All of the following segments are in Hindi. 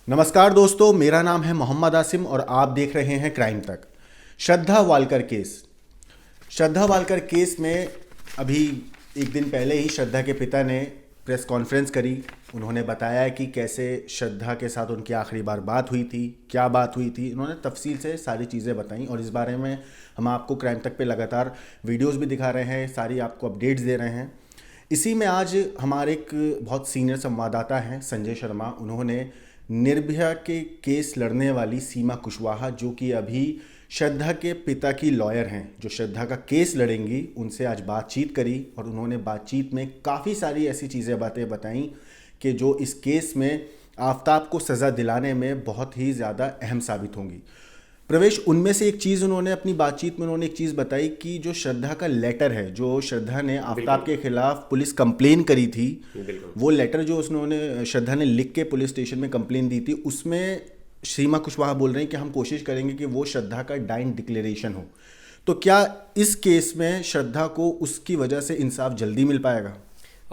नमस्कार दोस्तों, मेरा नाम है मोहम्मद आसिम और आप देख रहे हैं क्राइम तक। श्रद्धा वालकर केस। श्रद्धा वालकर केस में अभी एक दिन पहले ही श्रद्धा के पिता ने प्रेस कॉन्फ्रेंस करी। उन्होंने बताया कि कैसे श्रद्धा के साथ उनकी आखिरी बार बात हुई थी, क्या बात हुई थी। उन्होंने तफसील से सारी चीज़ें बताई और इस बारे में हम आपको क्राइम तक पे लगातार वीडियोस भी दिखा रहे हैं, सारी आपको अपडेट्स दे रहे हैं। इसी में आज हमारे एक बहुत सीनियर संवाददाता हैं संजय शर्मा, उन्होंने निर्भया के केस लड़ने वाली सीमा कुशवाहा, जो कि अभी श्रद्धा के पिता की लॉयर हैं, जो श्रद्धा का केस लड़ेंगी, उनसे आज बातचीत करी और उन्होंने बातचीत में काफ़ी सारी ऐसी चीज़ें बातें बताई कि जो इस केस में आफताब को सज़ा दिलाने में बहुत ही ज़्यादा अहम साबित होंगी। प्रवेश, उनमें से एक चीज़ उन्होंने अपनी बातचीत में उन्होंने एक चीज़ बताई कि जो श्रद्धा का लेटर है, जो श्रद्धा ने आफताब के खिलाफ पुलिस कंप्लेन करी थी, वो लेटर जो उसने श्रद्धा ने लिख के पुलिस स्टेशन में कंप्लेन दी थी, उसमें सीमा कुशवाहा बोल रहे हैं कि हम कोशिश करेंगे कि वो श्रद्धा का डाइन डिक्लेरेशन हो। तो क्या इस केस में श्रद्धा को उसकी वजह से इंसाफ जल्दी मिल पाएगा?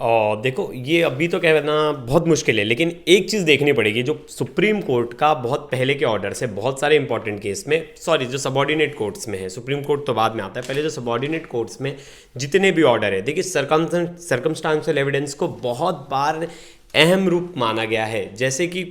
और देखो, ये अभी तो कहना बहुत मुश्किल है, लेकिन एक चीज़ देखनी पड़ेगी। जो सुप्रीम कोर्ट का बहुत पहले के ऑर्डर से बहुत सारे इंपॉर्टेंट केस में, जो सबॉर्डिनेट कोर्ट्स में है, सुप्रीम कोर्ट तो बाद में आता है, पहले जो सबॉर्डिनेट कोर्ट्स में जितने भी ऑर्डर है, देखिए सर्कमस्टांशियल एविडेंस को बहुत बार अहम रूप माना गया है। जैसे कि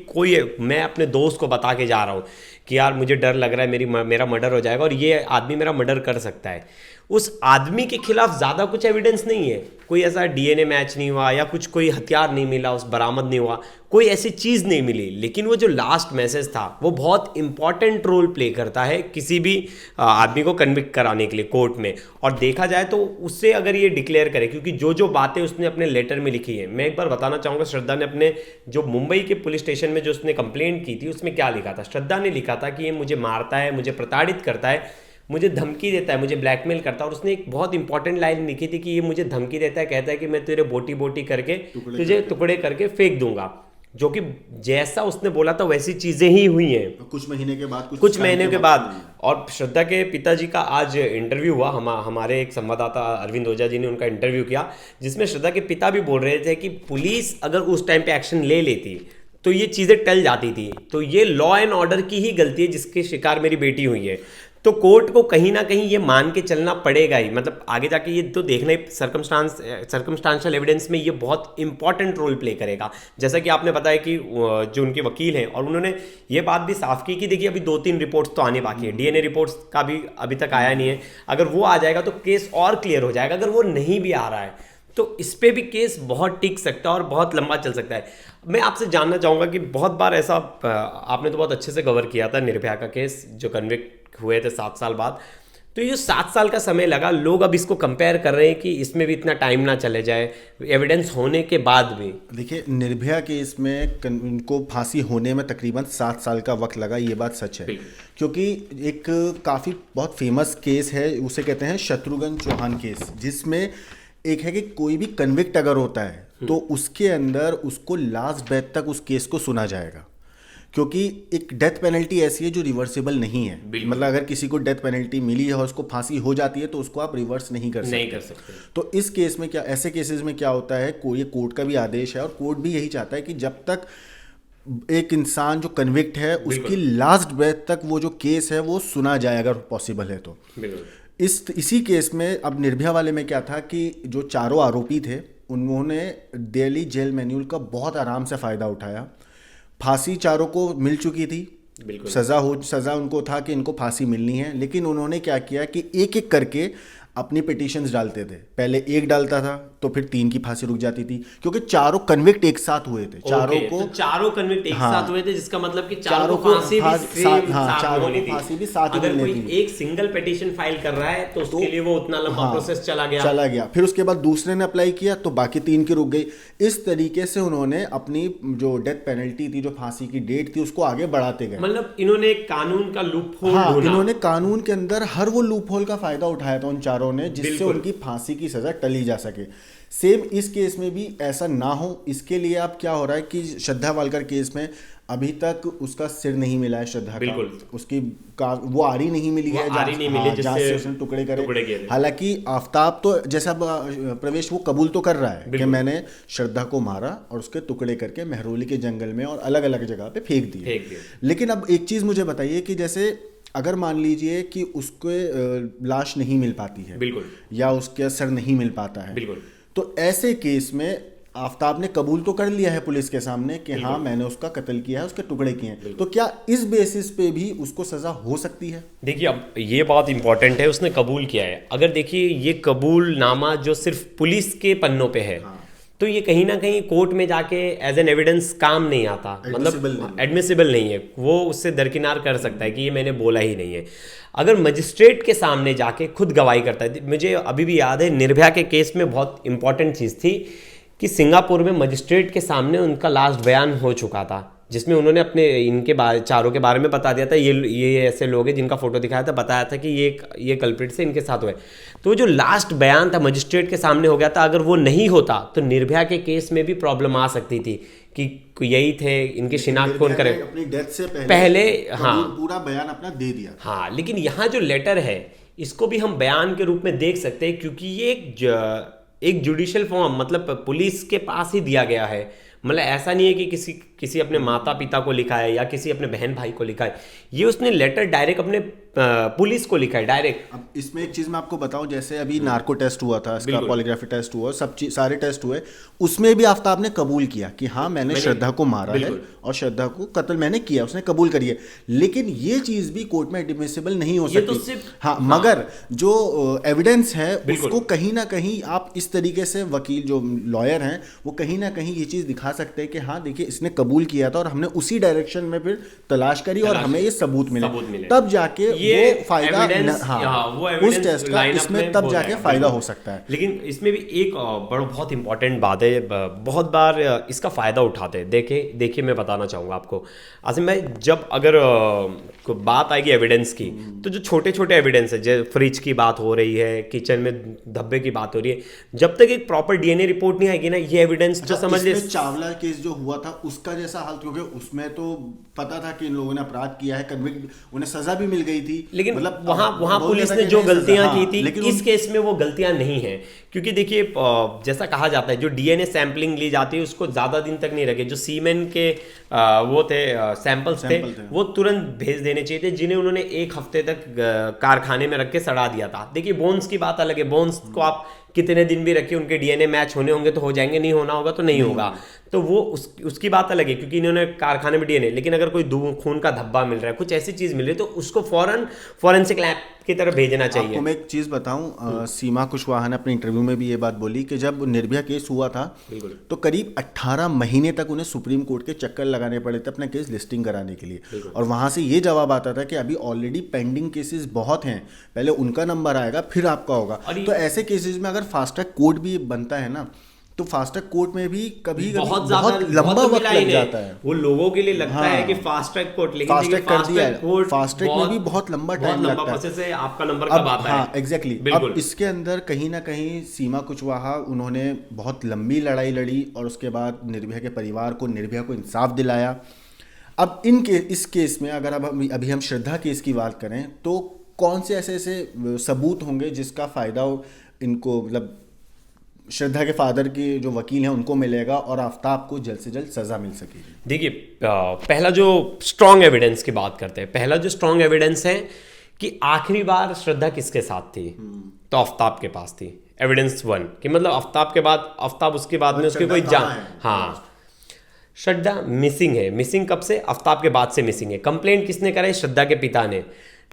मैं अपने दोस्त को बता के जा रहा हूँ कि यार मुझे डर लग रहा है मेरा मर्डर हो जाएगा और ये आदमी मेरा मर्डर कर सकता है, उस आदमी के खिलाफ ज़्यादा कुछ एविडेंस नहीं है, कोई ऐसा डीएनए मैच नहीं हुआ या कोई हथियार नहीं मिला, उस बरामद नहीं हुआ, कोई ऐसी चीज़ नहीं मिली, लेकिन वो जो लास्ट मैसेज था वो बहुत इंपॉर्टेंट रोल प्ले करता है किसी भी आदमी को कन्विक्ट कराने के लिए कोर्ट में। और देखा जाए तो उससे अगर ये डिक्लेयर करे, क्योंकि जो बातें उसने अपने लेटर में लिखी है, मैं एक बार बताना चाहूँगा, श्रद्धा ने अपने जो मुंबई के पुलिस स्टेशन में जो उसने कंप्लेंट की थी, उसमें क्या लिखा था। श्रद्धा ने लिखा था कि ये मुझे मारता है, मुझे प्रताड़ित करता है, मुझे धमकी देता है, मुझे ब्लैकमेल करता है। और उसने एक बहुत इंपॉर्टेंट लाइन लिखी थी कि ये मुझे धमकी देता है, कहता है कि मैं तेरे बोटी बोटी करके तुझे टुकड़े करके फेंक दूंगा, जो कि जैसा उसने बोला था वैसी चीजें ही हुई हैं कुछ महीने के बाद कुछ महीने के बाद। और श्रद्धा के पिताजी का आज इंटरव्यू हुआ, हमारे एक संवाददाता अरविंद ओझा जी ने उनका इंटरव्यू किया, जिसमें श्रद्धा के पिता भी बोल रहे थे कि पुलिस अगर उस टाइम पे एक्शन ले लेती तो ये चीज़ें टल जाती थी। तो ये लॉ एंड ऑर्डर की ही गलती है जिसके शिकार मेरी बेटी हुई है। तो कोर्ट को कहीं ना कहीं ये मान के चलना पड़ेगा ही, मतलब आगे जाके ये तो देखना ही, सर्कमस्टांशियल एविडेंस में ये बहुत इंपॉर्टेंट रोल प्ले करेगा। जैसा कि आपने बताया कि जो उनके वकील हैं, और उन्होंने ये बात भी साफ की कि देखिए अभी 2-3 रिपोर्ट्स तो आने बाकी है, डीएनए रिपोर्ट्स का भी अभी तक आया नहीं है, अगर वो आ जाएगा तो केस और क्लियर हो जाएगा। अगर वो नहीं भी आ रहा है तो इस पे भी केस बहुत टिक सकता है और बहुत लंबा चल सकता है। मैं आपसे जानना चाहूँगा कि बहुत बार ऐसा आपने तो बहुत अच्छे से कवर किया था निर्भया का केस, जो कन्विक्ट हुए थे 7 साल बाद, तो ये 7 साल का समय लगा। लोग अब इसको कंपेयर कर रहे हैं कि इसमें भी इतना टाइम ना चले जाए, एविडेंस होने के बाद भी। देखिए, निर्भया केस में उनको फांसी होने में तकरीबन 7 साल का वक्त लगा, ये बात सच है। क्योंकि एक काफ़ी बहुत फेमस केस है, उसे कहते हैं शत्रुघ्न चौहान केस, जिसमें एक है कि कोई भी कन्विक्ट अगर होता है तो उसके अंदर उसको लास्ट डेथ तक उस केस को सुना जाएगा, क्योंकि एक डेथ पेनल्टी ऐसी है जो रिवर्सिबल नहीं है। मतलब अगर किसी को डेथ पेनल्टी मिली है और उसको फांसी हो जाती है तो उसको आप रिवर्स नहीं कर सकते। तो इस केस में क्या, ऐसे केसेस में क्या होता है, कोई कोर्ट का भी आदेश है और कोर्ट भी यही चाहता है कि जब तक एक इंसान जो कन्विक्ट है उसकी लास्ट ब्रेथ तक वो जो केस है वो सुना जाए, अगर पॉसिबल है तो। इसी केस में अब निर्भया वाले में क्या था कि जो चारों आरोपी थे उन्होंने दिल्ली जेल मैन्यूल का बहुत आराम से फ़ायदा उठाया। फांसी चारों को मिल चुकी थी, सज़ा उनको था कि इनको फांसी मिलनी है, लेकिन उन्होंने क्या किया कि एक एक करके अपनी पिटीशंस डालते थे। पहले एक डालता था तो फिर 3 की फांसी रुक जाती थी, क्योंकि चारों कन्विक्ट एक साथ हुए थे। चारों कन्विक्ट एक साथ हुए थे, जिसका मतलब कि चारों को फांसी भी साथ अगर कोई एक सिंगल पिटीशन फाइल कर रहा है तो उसके लिए वो उतना लंबा प्रोसेस चला गया। फिर उसके बाद दूसरे ने अप्लाई किया तो बाकी 3 की रुक गई। इस तरीके से उन्होंने अपनी जो डेथ पेनल्टी थी, जो फांसी की डेट थी, उसको आगे बढ़ाते गए। मतलब इन्होंने कानून का लूप होल ढूंढा। इन्होंने कानून के अंदर हर वो लूप होल का फायदा उठाया था उन चारों ने, जिससे उनकी फांसी की सजा टली जा सके। सेम इस केस में भी ऐसा ना हो, इसके लिए अब क्या हो रहा है कि श्रद्धा वालकर केस में अभी तक उसका सिर नहीं मिला है श्रद्धा बिल्कुल। का, उसकी वो आरी नहीं मिली है, आरी नहीं मिली जहाँ से उसने टुकड़े करे। हालांकि आफ्ताब तो जैसा प्रवेश वो कबूल तो कर रहा है कि मैंने श्रद्धा को मारा और उसके टुकड़े करके महरौली के जंगल में और अलग अलग जगह पे फेंक दिए। लेकिन अब एक चीज मुझे बताइए कि जैसे अगर मान लीजिए कि उसको लाश नहीं मिल पाती है, बिल्कुल, या उसका सर नहीं मिल पाता है, बिल्कुल, तो ऐसे केस में आफ्ताब ने कबूल तो कर लिया है पुलिस के सामने कि हाँ मैंने उसका कत्ल किया है, उसके टुकड़े किए हैं, तो क्या इस बेसिस पे भी उसको सजा हो सकती है? देखिए अब ये बात इंपॉर्टेंट है, उसने कबूल किया है। अगर देखिए ये कबूलनामा जो सिर्फ पुलिस के पन्नों पे है, तो ये कहीं ना कहीं कोर्ट में जाके एज एन एविडेंस काम नहीं आता, मतलब एडमिसिबल नहीं है। वो उससे दरकिनार कर सकता है कि ये मैंने बोला ही नहीं है। अगर मजिस्ट्रेट के सामने जाके खुद गवाही करता है, मुझे अभी भी याद है निर्भया के केस में बहुत इंपॉर्टेंट चीज़ थी कि सिंगापुर में मजिस्ट्रेट के सामने उनका लास्ट बयान हो चुका था, जिसमें उन्होंने अपने इनके चारों के बारे में बता दिया था। ये ऐसे लोग हैं जिनका फोटो दिखाया था, बताया था कि ये कल्प्रिट से इनके साथ हुए। तो जो लास्ट बयान था मजिस्ट्रेट के सामने हो गया था, अगर वो नहीं होता तो निर्भया के केस में भी प्रॉब्लम आ सकती थी कि यही थे, इनकी शिनाख्त कौन करे, अपनी डेथ से पहले हाँ पूरा बयान अपना दे दिया। हाँ, लेकिन यहाँ जो लेटर है इसको भी हम बयान के रूप में देख सकते हैं, क्योंकि ये एक जुडिशियल फॉर्म, मतलब पुलिस के पास ही दिया गया है। मतलब ऐसा नहीं है कि किसी अपने माता पिता को लिखा है या किसी अपने बहन भाई को लिखा है, ये उसने लेटर डायरेक्ट अपने पुलिस को लिखा है डायरेक्ट। अब इसमें एक चीज मैं आपको बताऊं, जैसे अभी नार्को टेस्ट हुआ था, इसका पॉलीग्राफी टेस्ट हुआ, सारे टेस्ट हुए, उसमें भी आफ्ताब ने कबूल किया कि हाँ मैंने श्रद्धा को मारा है और श्रद्धा को कत्ल मैंने किया, उसने कबूल करी है। लेकिन ये चीज भी कोर्ट में एडमिसिबल नहीं हो सकती। हाँ, मगर जो एविडेंस है उसको कहीं ना कहीं आप इस तरीके से, वकील जो लॉयर हैं वो कहीं ना कहीं ये चीज दिखा सकते हैं कि हाँ देखिए इसने कबूल किया था और हमने उसी डायरेक्शन में फिर तलाश करी और हमें ये सबूत मिले, तब जाके वो फायदा, उस टेस्ट का इसमें तब जाके फायदा हो सकता है। लेकिन इसमें भी एक बहुत इंपॉर्टेंट बात है, बहुत बार इसका फायदा उठाते हैं। देखिए मैं बताना चाहूंगा आपको आसिम भाई, जब अगर बात आएगी एविडेंस की, तो जो छोटे छोटे एविडेंस है, जैसे फ्रिज की बात हो रही है, किचन में धब्बे की बात हो रही है, जब तक एक प्रॉपर डीएनए रिपोर्ट नहीं आएगी ना, ये एविडेंस जो समझ ले। चावला केस जो हुआ था उसका जैसा हाल, क्योंकि उसमें तो पता था कि इन लोगों ने अपराध किया है, कन्विक्ट, उन्हें सजा भी मिल गई थी, लेकिन मतलब वहां पुलिस ने जो गलतियां की थी, लेकिन इस केस में वो गलतियां नहीं है। क्योंकि देखिए जैसा कहा जाता है, जो डीएनए सैंपलिंग ली जाती है उसको ज्यादा दिन तक नहीं रखे। जो सीमेन के वो थे सैंपल्स थे वो तुरंत भेज देने चाहिए थे, जिन्हें उन्होंने 1 हफ्ते तक कारखाने में रख के सड़ा दिया था। देखिए बोन्स की बात अलग है, बोन्स को आप कितने दिन भी रखिए, उनके डीएनए मैच होने होंगे तो हो जाएंगे, नहीं होना होगा तो नहीं होगा, तो वो उसकी बात अलग है, क्योंकि इन्होंने कारखाने में डीएनए। लेकिन अगर कोई खून का धब्बा मिल रहा है, कुछ ऐसी चीज मिल रही है, तो उसको फौरन फॉरेंसिक लैब की तरफ भेजना चाहिए। आपको मैं एक चीज बताऊं, सीमा कुशवाहा ने अपने इंटरव्यू में भी ये बात बोली कि जब निर्भया केस हुआ था तो करीब 18 महीने तक उन्हें सुप्रीम कोर्ट के चक्कर लगाने पड़े थे अपना केस लिस्टिंग कराने के लिए, और वहां से ये जवाब आता था कि अभी ऑलरेडी पेंडिंग केसेस बहुत हैं, पहले उनका नंबर आएगा फिर आपका होगा। तो ऐसे केसेस में अगर फास्ट ट्रैक कोर्ट भी बनता है ना, तो फास्ट ट्रैक कोर्ट में भी कभी बहुत लंबा वक्त लग जाता है। वो लोगों के लिए लगता है कि फास्ट ट्रैक कोर्ट, लेकिन फास्ट ट्रैक कर दिया है, फास्ट ट्रैक में भी बहुत लंबा टाइम लगता है, प्रोसेस है, आपका नंबर कब आता है। हाँ एग्जैक्टली। अब इसके अंदर कहीं ना कहीं सीमा कुशवाहा उन्होंने बहुत लंबी लड़ाई लड़ी और उसके बाद निर्भया के परिवार को, निर्भया को इंसाफ दिलाया। अब इस केस में अगर अब अभी हम श्रद्धा केस की बात करें, तो कौन से ऐसे सबूत होंगे जिसका फायदा इनको, मतलब श्रद्धा के फादर की जो वकील हैं उनको मिलेगा और आफ्ताब को जल्द से जल्द सजा मिल सकेगी? देखिए पहला जो स्ट्रॉन्ग एविडेंस की बात करते हैं, पहला जो स्ट्रॉन्ग एविडेंस है कि आखिरी बार श्रद्धा किसके साथ थी, तो आफ्ताब के पास थी। एविडेंस 1 कि मतलब आफ्ताब के बाद, आफ्ताब उसके बाद में उसकी कोई हाँ, श्रद्धा मिसिंग है। मिसिंग कब से? आफ्ताब के बाद से मिसिंग है। कंप्लेंट किसने कराई? श्रद्धा के पिता ने।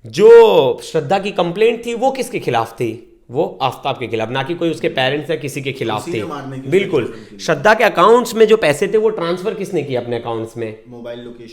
जो श्रद्धा की कंप्लेंट थी वो किसके खिलाफ थी? वो आफ्ताब के खिलाफ, ना कि कोई उसके पेरेंट्स या किसी के खिलाफ थी। बिल्कुल। श्रद्धा के अकाउंट्स में जो पैसे थे वो ट्रांसफर किसने किए अपने अकाउंट्स में?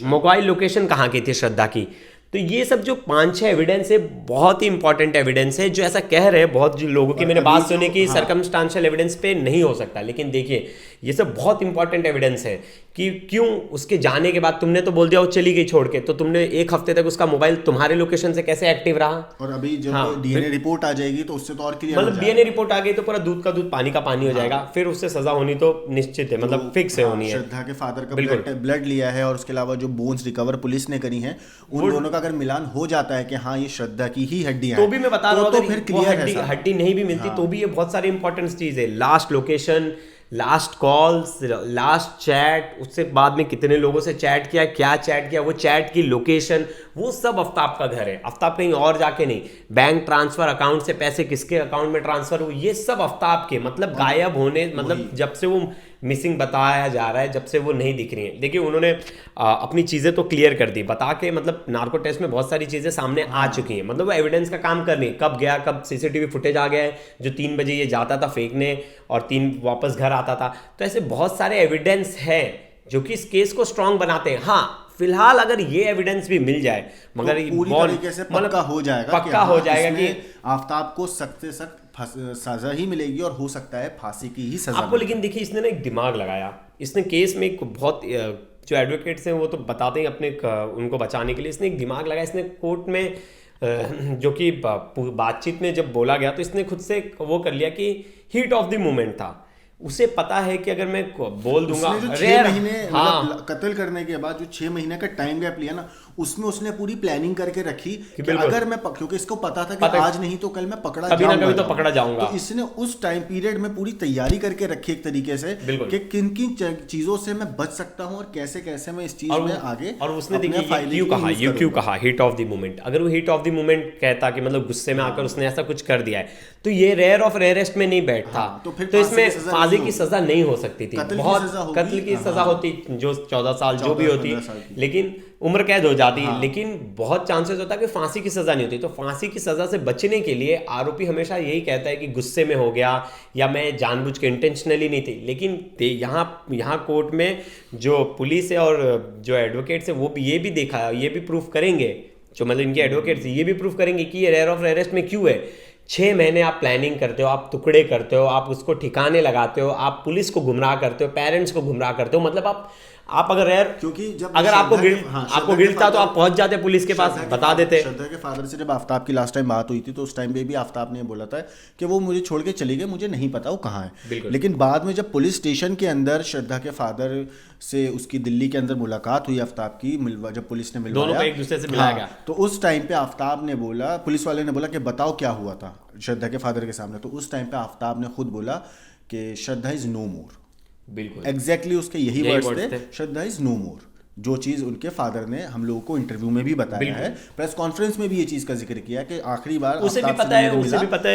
मोबाइल लोकेशन कहाँ की थी श्रद्धा की? तो ये सब जो 5-6 एविडेंस है बहुत ही इंपॉर्टेंट एविडेंस है, जो ऐसा कह रहे हैं बहुत जो लोगों की मैंने बात सुनी कि सर्कमस्टांशियल एविडेंस पे नहीं हो सकता, लेकिन देखिए ये सब बहुत इंपॉर्टेंट एविडेंस है कि क्यों उसके जाने के बाद तुमने तो बोल दिया वो चली गई छोड़ के, तो तुमने 1 हफ्ते तक उसका मोबाइल तुम्हारे लोकेशन से कैसे एक्टिव रहा। और अभी जब डीएनए रिपोर्ट आ जाएगी तो उससे तो और क्लियर मतलब डीएनए रिपोर्ट आ गई तो पूरा दूध का दूध पानी का पानी हो जाएगा, फिर उससे सजा होनी तो निश्चित है, मतलब फिक्स है होनी है। श्रद्धा के फादर का ब्लड लिया है और उसके अलावा जो बोन्स रिकवर पुलिस ने करी हैं उन दोनों का अगर मिलान हो जाता है कि हाँ ये श्रद्धा की ही हड्डियां तो भी मैं बता रहा हूँ, तो फिर क्लियर है। हड्डी नहीं भी मिलती तो भी ये बहुत सारी इंपॉर्टेंट चीज है। Last location, last calls, last chat, उससे बाद में कितने लोगों से चैट किया, क्या चैट किया, वो चैट की लोकेशन, वो सब आफ्ताब का घर है। आफ्ताब कहीं और जाके नहीं, बैंक ट्रांसफर, अकाउंट से पैसे किसके अकाउंट में ट्रांसफर हुए, ये सब आफ्ताब के, मतलब गायब होने, मतलब जब से वो मिसिंग बताया जा रहा है, जब से वो नहीं दिख रही है। देखिए उन्होंने अपनी चीज़ें तो क्लियर कर दी बता के, मतलब नार्को टेस्ट में बहुत सारी चीज़ें सामने आ चुकी हैं, मतलब वो एविडेंस का काम कर रही है, कब गया, कब सीसीटीवी फुटेज आ गया है जो 3 बजे ये जाता था फेंकने और 3 वापस घर आता था। तो ऐसे बहुत सारे एविडेंस है जो कि इस केस को स्ट्रांग बनाते हैं। हाँ फिलहाल अगर ये एविडेंस भी मिल जाए, मगर तो पूरी तरीके से पक्का हो जाएगा, कि आफ्ताब को सख्त से सख्त सजा ही मिलेगी और हो सकता है फांसी की ही सजा आपको। लेकिन देखिए इसने ना एक दिमाग लगाया, इसने केस में एक बहुत, जो एडवोकेट्स हैं वो तो बताते हैं अपने उनको बचाने के लिए, इसने एक दिमाग लगाया। इसने कोर्ट में जो कि बातचीत में जब बोला गया तो इसने खुद से वो कर लिया कि हीट ऑफ द मोमेंट था, उसे पता है कि अगर मैं बोल दूंगा, जो 6 महीने मतलब कत्ल करने के बाद जो 6 महीने का टाइम गैप लिया ना, उसमें उसने पूरी प्लानिंग करके रखी कि अगर मैं क्योंकि इसको पता था कि आज नहीं तो कल मैं पकड़ा कभी ना कभी तो पकड़ा जाऊंगा, तो इसने उस टाइम पीरियड में पूरी तैयारी करके रखी एक तरीके से कि किन किन चीजों से मैं बच सकता हूँ और कैसे कैसे मैं इस चीज में आगे। और उसने देखिए क्यों कहा हिट ऑफ द मोमेंट। अगर वो हिट ऑफ द मोमेंट कहता कि मतलब गुस्से में आकर उसने ऐसा कुछ कर दिया है तो ये रेयर ऑफ रेयरेस्ट में नहीं बैठता, तो इसमें फांसी की सजा नहीं हो सकती थी, बहुत कत्ल की सजा होती जो 14 साल जो भी होती, लेकिन उम्र कैद हो जाती, लेकिन बहुत चांसेस होता है कि फांसी की सजा नहीं होती। तो फांसी की सजा से बचने के लिए आरोपी हमेशा यही कहता है कि गुस्से में हो गया या मैं जानबूझ के इंटेंशनली नहीं थी, लेकिन यहाँ कोर्ट में जो पुलिस है और जो एडवोकेट्स है वो भी ये भी देखा, ये भी प्रूफ करेंगे, जो मतलब इनके एडवोकेट्स ये भी प्रूफ करेंगे कि ये रेयर ऑफ रेयरेस्ट में क्यों है। 6 महीने आप प्लानिंग करते हो, आप टुकड़े करते हो, आप उसको ठिकाने लगाते हो, आप पुलिस को गुमराह करते हो, पेरेंट्स को गुमराह करते हो, मतलब आप अगर रेयर, क्योंकि जब अगर आपको गिल्ट था तो आप पहुंच जाते पुलिस के पास, बता देते। श्रद्धा के फादर से जब आफ्ताब की लास्ट टाइम बात हुई थी तो उस टाइम पे भी आफ्ताब ने बोला था कि वो मुझे छोड़ के चली गई, मुझे नहीं पता वो कहाँ है। लेकिन बाद में जब पुलिस स्टेशन के अंदर श्रद्धा के फादर से उसकी दिल्ली के अंदर मुलाकात हुई आफ्ताब की, जब पुलिस ने मिलवाया, दोनों को एक दूसरे से मिलाया गया, तो उस टाइम पे आफ्ताब ने बोला, पुलिस वाले ने बोला कि बताओ क्या हुआ था श्रद्धा के फादर के सामने, तो उस टाइम पे आफ्ताब ने खुद बोला कि श्रद्धा इज नो मोर। बिल्कुल एग्जैक्टली उसके यही वर्ड्स थे, श्रद्धा इज नो मोर, जो चीज़ उनके फादर ने हम लोगों को इंटरव्यू में भी बताया है, प्रेस कॉन्फ्रेंस में भी ये चीज़ का जिक्र किया कि आखिरी बार उसे भी पता है,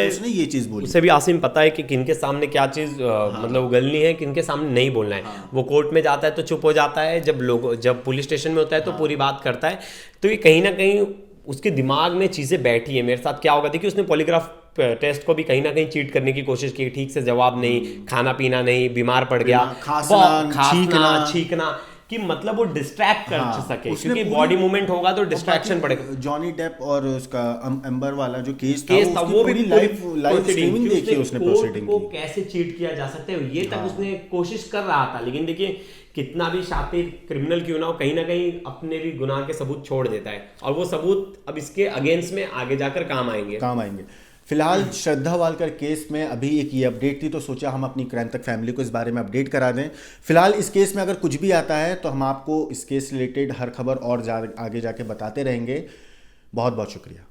उसने ये चीज़ बोली, उसे भी आसिम पता है कि किनके सामने क्या चीज़ मतलब उगलनी है, किनके सामने नहीं बोलना है। वो कोर्ट में जाता है तो चुप हो जाता है, जब पुलिस स्टेशन में होता है तो पूरी बात करता है। तो ये कहीं ना कहीं उसके दिमाग में चीज़ें बैठी है। मेरे साथ क्या होगा, देखिए उसने पॉलीग्राफ टेस्ट को भी कहीं ना कहीं चीट करने की कोशिश की, ठीक से जवाब नहीं, खाना पीना नहीं, बीमार पड़ गया, खांसना छींकना, कि मतलब वो डिस्ट्रैक्ट कर सके, क्योंकि बॉडी मूवमेंट होगा तो डिस्ट्रैक्शन पड़ेगा। जॉनी डेप और उसका एम्बर वाला जो केस था वो भी लाइव स्ट्रीमिंग देखी उसने, प्रोसीडिंग को कैसे चीट किया जा सकता है ये तक उसने कोशिश कर रहा था। लेकिन देखिए कितना भी शातिर क्रिमिनल क्यों ना हो, कहीं ना कहीं अपने भी गुनाह के सबूत छोड़ देता है, और वो सबूत अब इसके अगेंस्ट में आगे जाकर काम आएंगे। फिलहाल श्रद्धा वालकर केस में अभी एक ये अपडेट थी, तो सोचा हम अपनी क्राइम तक फैमिली को इस बारे में अपडेट करा दें। फिलहाल इस केस में अगर कुछ भी आता है तो हम आपको इस केस रिलेटेड हर खबर और आगे जाके बताते रहेंगे। बहुत बहुत शुक्रिया।